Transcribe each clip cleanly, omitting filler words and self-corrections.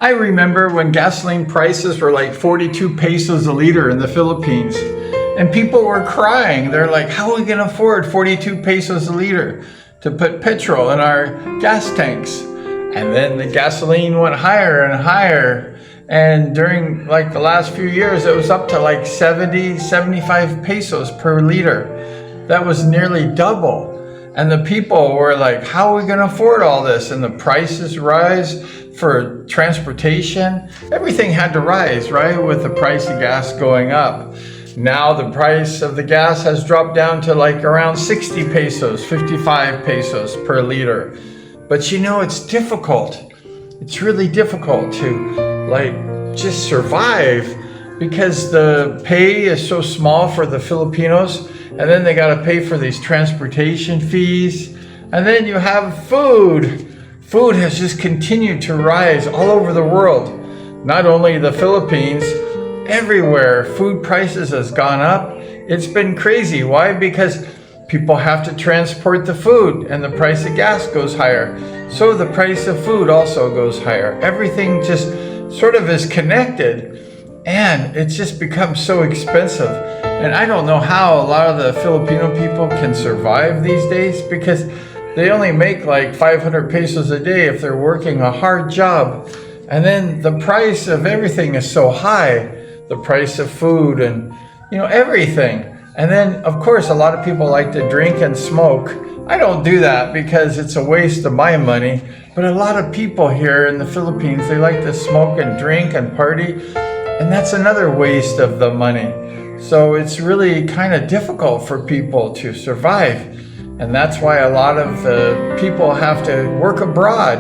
I remember when gasoline prices were like 42 pesos a liter in the Philippines, and people were crying. They're like, how are we going to afford 42 pesos a liter to put petrol in our gas tanks? And then the gasoline went higher and higher. And during like the last few years, it was up to like 70, 75 pesos per liter. That was nearly double. And the people were like, how are we going to afford all this? And the prices rise for transportation. Everything had to rise, right? With the price of gas going up. Now the price of the gas has dropped down to like around 60 pesos, 55 pesos per liter. But you know, it's difficult. It's really difficult to like just survive because the pay is so small for the Filipinos, and then they got to pay for these transportation fees, and then you have food. Food has just continued to rise all over the world. Not only the Philippines, everywhere food prices has gone up. It's been crazy. Why? Because people have to transport the food and the price of gas goes higher. So the price of food also goes higher. Everything just sort of is connected, and it's just become so expensive. And I don't know how a lot of the Filipino people can survive these days, because they only make like 500 pesos a day if they're working a hard job. And then the price of everything is so high, the price of food and, everything. And then, of course, a lot of people like to drink and smoke. I don't do that because it's a waste of my money. But a lot of people here in the Philippines, they like to smoke and drink and party. And that's another waste of the money. So it's really kind of difficult for people to survive. And that's why a lot of people have to work abroad.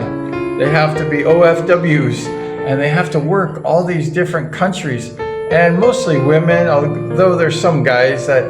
They have to be OFWs, and they have to work all these different countries. And mostly women, although there's some guys that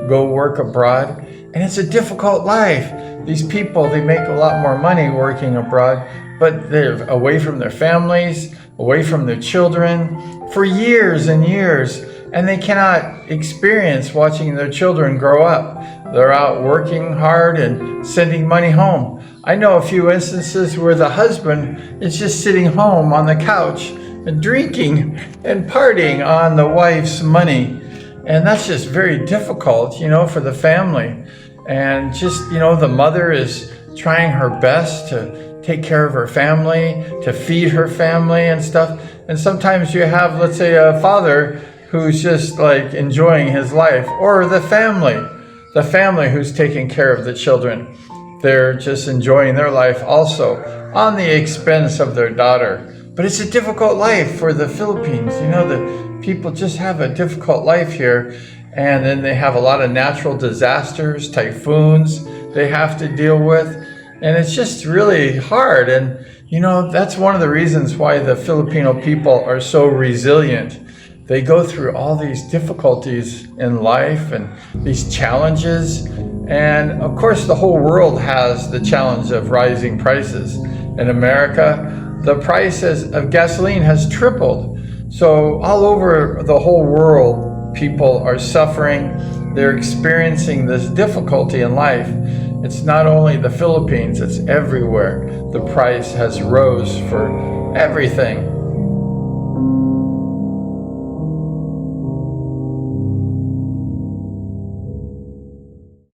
go work abroad. And it's a difficult life. These people, they make a lot more money working abroad, but they're away from their families, away from their children for years and years. And they cannot experience watching their children grow up. They're out working hard and sending money home. I know a few instances where the husband is just sitting home on the couch and drinking and partying on the wife's money. And that's just very difficult, for the family. And just, the mother is trying her best to take care of her family, to feed her family and stuff. And sometimes you have, let's say, a father who's just like enjoying his life, or the family who's taking care of the children. They're just enjoying their life also on the expense of their daughter. But it's a difficult life for the Philippines. The people just have a difficult life here. And then they have a lot of natural disasters, typhoons they have to deal with. And it's just really hard. And, that's one of the reasons why the Filipino people are so resilient. They go through all these difficulties in life and these challenges. And of course, the whole world has the challenge of rising prices. In America, the prices of gasoline has tripled. So all over the whole world, people are suffering. They're experiencing this difficulty in life. It's not only the Philippines, it's everywhere. The price has rose for everything.